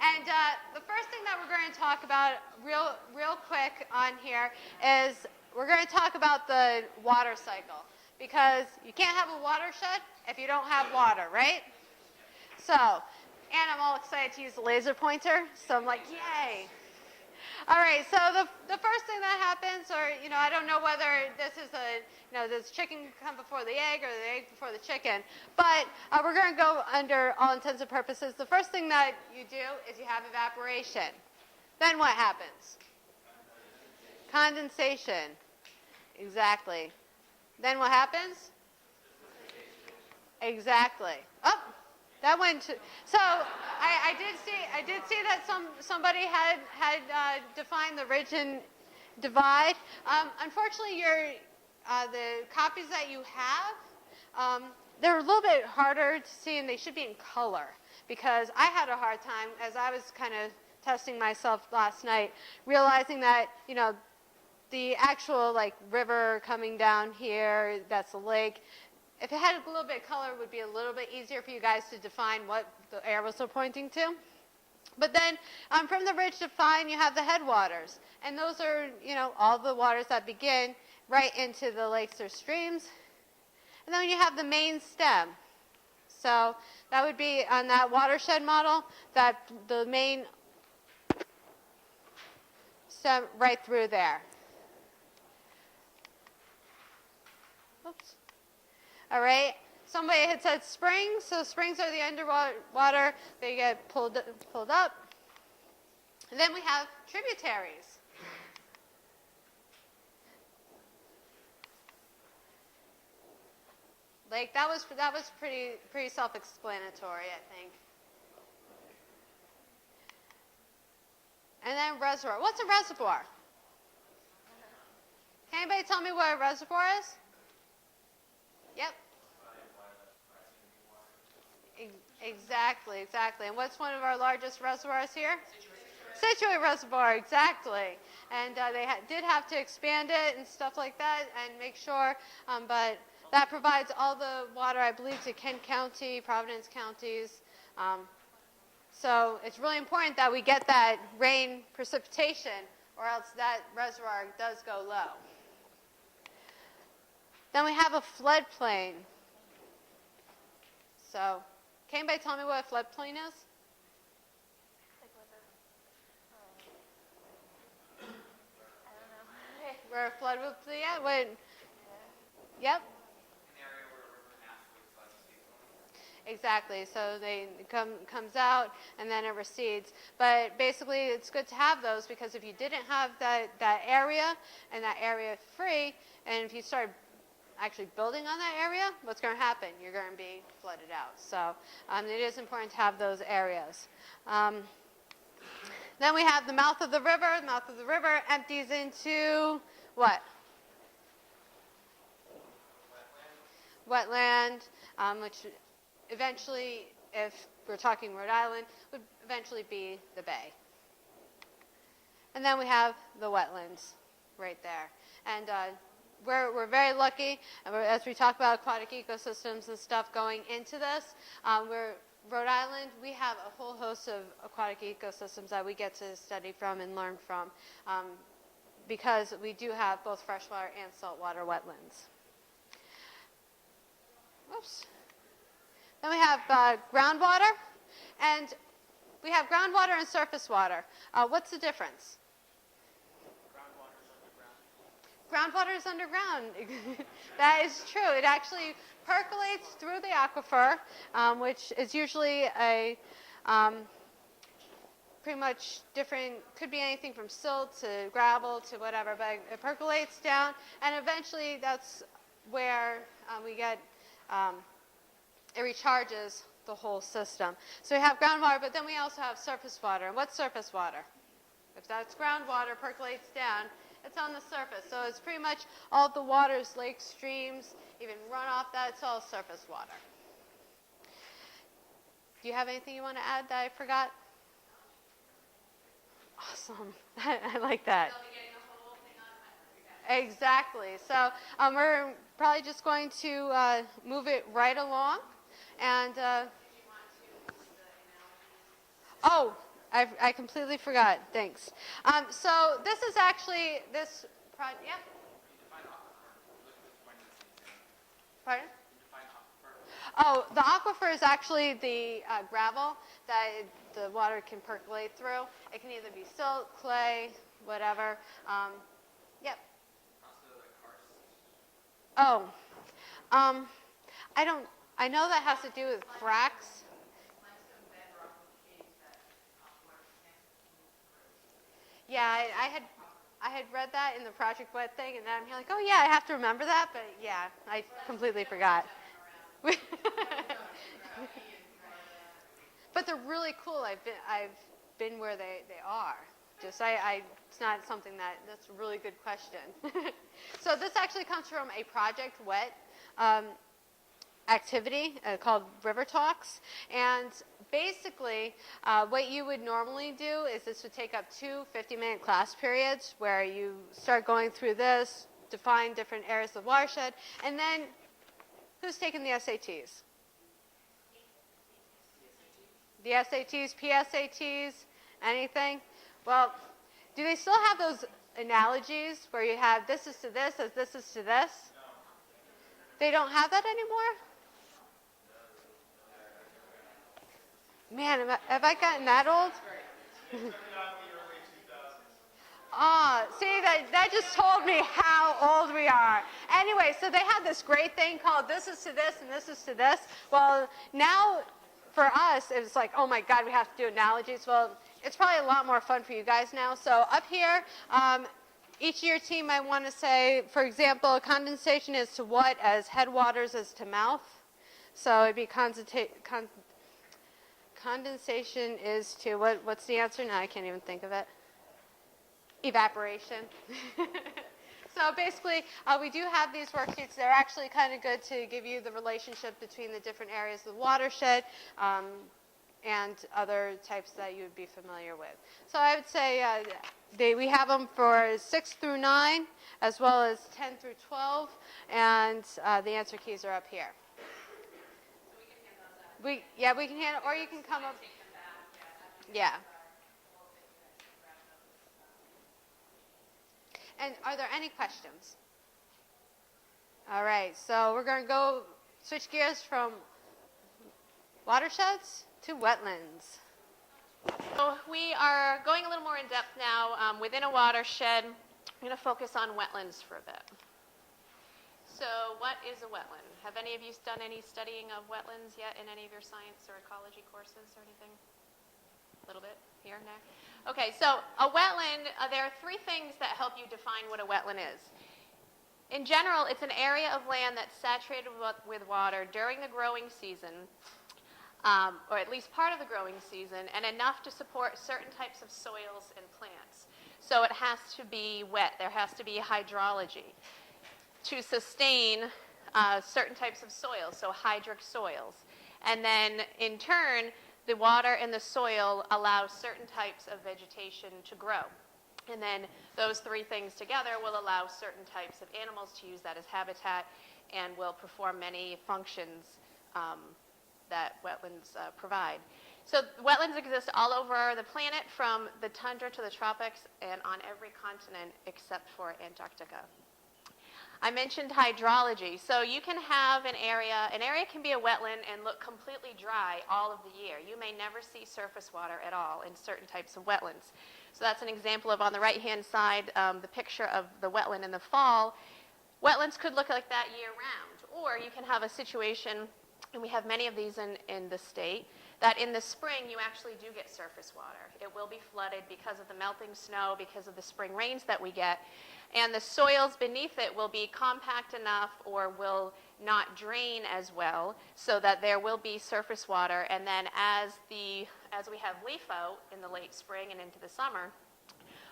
And the first thing that we're going to talk about real quick on here is we're going to talk about the water cycle. Because you can't have a watershed if you don't have water, right? So, and I'm all excited to use the laser pointer, so I'm like, yay. All right, so the first thing that happens, or, I don't know whether this is does chicken come before the egg or the egg before the chicken, but we're going to go under all intents and purposes. The first thing that you do is you have evaporation. Then what happens? Condensation. Exactly. Then what happens? Exactly. Oh, that went to, so I did see that somebody had defined the ridge and divide. Unfortunately, the copies that you have, they're a little bit harder to see, and they should be in color, because I had a hard time as I was kind of testing myself last night, realizing that the actual river coming down here, that's a lake. If it had a little bit of color, it would be a little bit easier for you guys to define what the arrows are pointing to. But then from the ridge define, you have the headwaters. And those are, all the waters that begin right into the lakes or streams. And then you have the main stem. So that would be on that watershed model, that the main stem right through there. Oops. All right. Somebody had said springs. So springs are the underwater. They get pulled up. And then we have tributaries. Like that was pretty self-explanatory, I think. And then reservoir. What's a reservoir? Can anybody tell me what a reservoir is? Yep. Exactly. And what's one of our largest reservoirs here? Scituate Reservoir, exactly. And they did have to expand it and stuff like that and make sure, but that provides all the water, I believe, to Kent County, Providence counties. So it's really important that we get that rain precipitation, or else that reservoir does go low. Then we have a floodplain. So, can anybody tell me what a floodplain is? I don't know. Where a flood would be at? What? Yep. An area where a river naturally floods seasonally. Exactly. So they comes out and then it recedes. But basically, it's good to have those, because if you didn't have that area and that area free, and if you start actually building on that area, what's going to happen? You're going to be flooded out. So it is important to have those areas. Then we have the mouth of the river. The mouth of the river empties into what? Wetland, which eventually, if we're talking Rhode Island, would eventually be the bay. And then we have the wetlands right there. And we're very lucky, as we talk about aquatic ecosystems and stuff going into this. Rhode Island, we have a whole host of aquatic ecosystems that we get to study from and learn from, because we do have both freshwater and saltwater wetlands. Oops. Then we have groundwater, and we have groundwater and surface water. What's the difference? Groundwater is underground. That is true. It actually percolates through the aquifer, which is usually a pretty much different, could be anything from silt to gravel to whatever, but it percolates down, and eventually that's where we get, it recharges the whole system. So we have groundwater, but then we also have surface water. And what's surface water? If that's groundwater, percolates down, it's on the surface. So it's pretty much all the waters, lakes, streams, even runoff, that's all surface water. Do you have anything you want to add that I forgot? Awesome. I like that. Exactly. So we're probably just going to move it right along. And oh, I completely forgot. Thanks. So this is actually this project. Yeah. Pardon? Oh, the aquifer is actually the gravel that the water can percolate through. It can either be silt, clay, whatever. Yep. Oh, I don't. I know that has to do with cracks. Yeah, I had read that in the Project Wet thing, and then I'm like, oh yeah, I have to remember that. But yeah, I completely forgot. But they're really cool. I've been where they are. Just it's not something that's a really good question. So this actually comes from a Project Wet activity called River Talks, and basically what you would normally do is this would take up 2 50-minute class periods where you start going through this, define different areas of the watershed, and then who's taking the SATs? The SATs, PSATs, anything? Well, do they still have those analogies where you have this is to this as this is to this? They don't have that anymore? Man, have I gotten that old? See, that just told me how old we are. Anyway, so they had this great thing called this is to this and this is to this. Well, now for us, it's like, oh my God, we have to do analogies. Well, it's probably a lot more fun for you guys now. So up here, each of your team might want to say, for example, condensation is to what as headwaters is to mouth. So it'd be condensation is to, what's the answer? Now I can't even think of it. Evaporation. So basically, we do have these worksheets. They're actually kind of good to give you the relationship between the different areas of the watershed and other types that you would be familiar with. So I would say we have them for 6 through 9, as well as 10 through 12, and the answer keys are up here. We can hand it, or you can come up. Yeah. And are there any questions? All right, so we're going to switch gears from watersheds to wetlands. So we are going a little more in depth now within a watershed. I'm going to focus on wetlands for a bit. So what is a wetland? Have any of you done any studying of wetlands yet in any of your science or ecology courses or anything? A little bit here and there? Okay, so a wetland, there are 3 things that help you define what a wetland is. In general, it's an area of land that's saturated with water during the growing season, or at least part of the growing season, and enough to support certain types of soils and plants. So it has to be wet. There has to be hydrology to sustain certain types of soils, so hydric soils. And then, in turn, the water and the soil allow certain types of vegetation to grow. And then those 3 things together will allow certain types of animals to use that as habitat and will perform many functions that wetlands provide. So wetlands exist all over the planet, from the tundra to the tropics and on every continent except for Antarctica. I mentioned hydrology. So you can have an area can be a wetland and look completely dry all of the year. You may never see surface water at all in certain types of wetlands. So that's an example of, on the right-hand side, the picture of the wetland in the fall. Wetlands could look like that year-round. Or you can have a situation, and we have many of these in the state, that in the spring you actually do get surface water. It will be flooded because of the melting snow, because of the spring rains that we get. And the soils beneath it will be compact enough or will not drain as well, so that there will be surface water. And then as we have leaf out in the late spring and into the summer,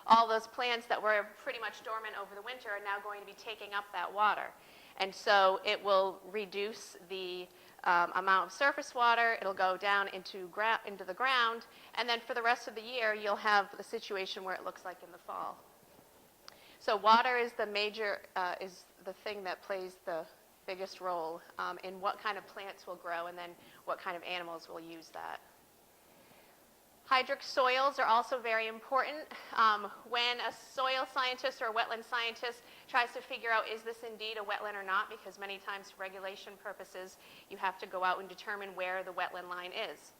all those plants that were pretty much dormant over the winter are now going to be taking up that water. And so it will reduce the amount of surface water. It'll go down into the ground. And then for the rest of the year, you'll have the situation where it looks like in the fall. So water is is the thing that plays the biggest role in what kind of plants will grow and then what kind of animals will use that. Hydric soils are also very important. When a soil scientist or a wetland scientist tries to figure out is this indeed a wetland or not, because many times for regulation purposes you have to go out and determine where the wetland line is.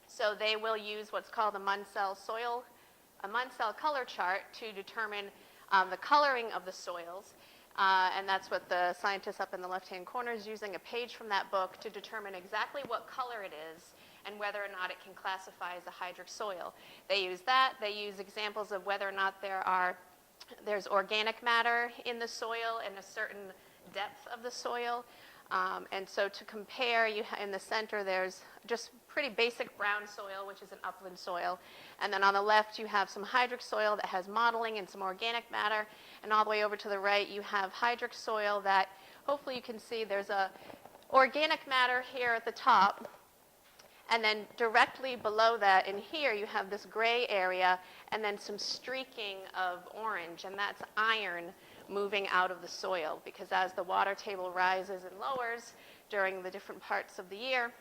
So they will use what's called a Munsell color chart to determine the coloring of the soils. And that's what the scientist up in the left-hand corner is using, a page from that book to determine exactly what color it is and whether or not it can classify as a hydric soil. They use that. They use examples of whether or not there's organic matter in the soil and a certain depth of the soil. And so to compare, in the center there's just pretty basic brown soil, which is an upland soil. And then on the left you have some hydric soil that has mottling and some organic matter. And all the way over to the right you have hydric soil that, hopefully you can see, there's a organic matter here at the top. And then directly below that, in here, you have this gray area and then some streaking of orange, and that's iron moving out of the soil, because as the water table rises and lowers during the different parts of the year,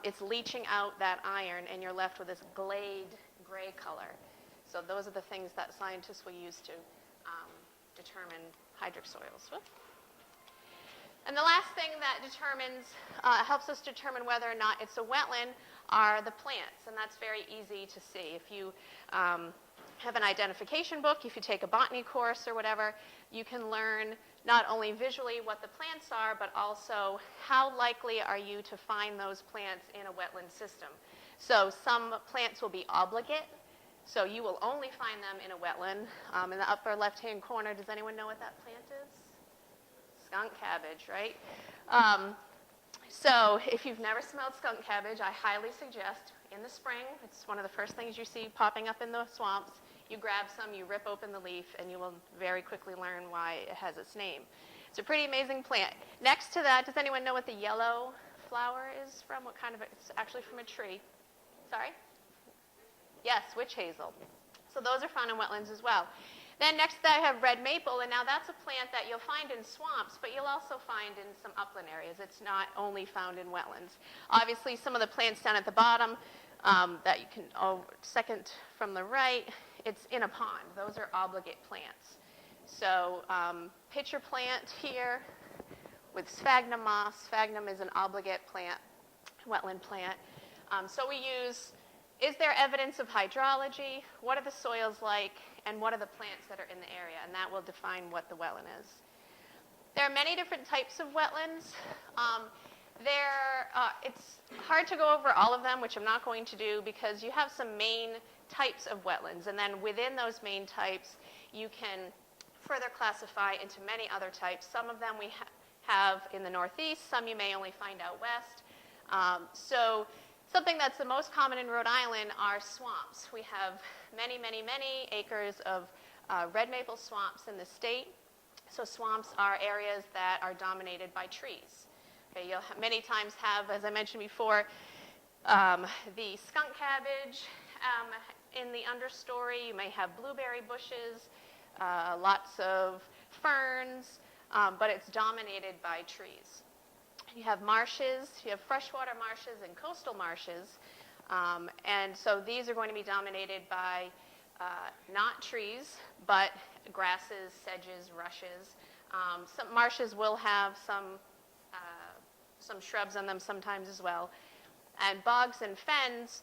it's leaching out that iron, and you're left with this gleyed gray color. So those are the things that scientists will use to determine hydric soils. Whoops. And the last thing that helps us determine whether or not it's a wetland are the plants, and that's very easy to see. If you have an identification book, if you take a botany course or whatever, you can learn not only visually what the plants are, but also how likely are you to find those plants in a wetland system. So some plants will be obligate, so you will only find them in a wetland. In the upper left-hand corner, does anyone know what that plant is? Skunk cabbage, right? So if you've never smelled skunk cabbage, I highly suggest in the spring, it's one of the first things you see popping up in the swamps, you grab some, you rip open the leaf, and you will very quickly learn why it has its name. It's a pretty amazing plant. Next to that, does anyone know what the yellow flower is from? What kind of, it's actually from a tree. Sorry? Yes, witch hazel. So those are found in wetlands as well. Then next to that I have red maple, and now that's a plant that you'll find in swamps, but you'll also find in some upland areas. It's not only found in wetlands. Obviously, some of the plants down at the bottom that you can, second from the right, it's in a pond. Those are obligate plants. So pitcher plant here with sphagnum moss. Sphagnum is an obligate plant, wetland plant. So we use, is there evidence of hydrology? What are the soils like? And what are the plants that are in the area? And that will define what the wetland is. There are many different types of wetlands. It's hard to go over all of them, which I'm not going to do, because you have some main types of wetlands. And then within those main types, you can further classify into many other types. Some of them we have in the Northeast. Some you may only find out west. So something that's the most common in Rhode Island are swamps. We have many, many, many acres of red maple swamps in the state. So swamps are areas that are dominated by trees. Okay, you'll many times have, as I mentioned before, the skunk cabbage in the understory. You may have blueberry bushes, lots of ferns, but it's dominated by trees. You have marshes, you have freshwater marshes and coastal marshes, and so these are going to be dominated by not trees, but grasses, sedges, rushes. Some marshes will have some shrubs on them sometimes as well. And bogs and fens,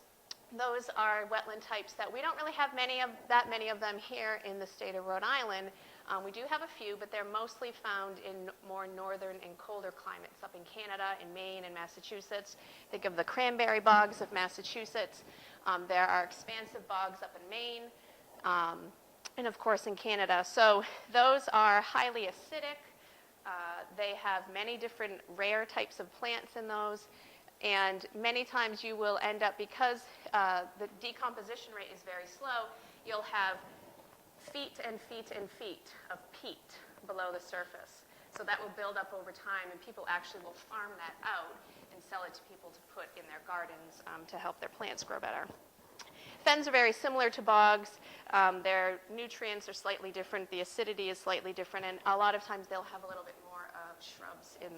those are wetland types that we don't really have that many of them here in the state of Rhode Island. We do have a few, but they're mostly found in more northern and colder climates, up in Canada, in Maine, and Massachusetts. Think of the cranberry bogs of Massachusetts. There are expansive bogs up in Maine, and of course in Canada. So those are highly acidic. They have many different rare types of plants in those. And many times you will end up, because the decomposition rate is very slow, you'll have feet and feet and feet of peat below the surface. So that will build up over time, and people actually will farm that out and sell it to people to put in their gardens to help their plants grow better. Fens are very similar to bogs. Their nutrients are slightly different. The acidity is slightly different, and a lot of times they'll have a little bit more of shrubs in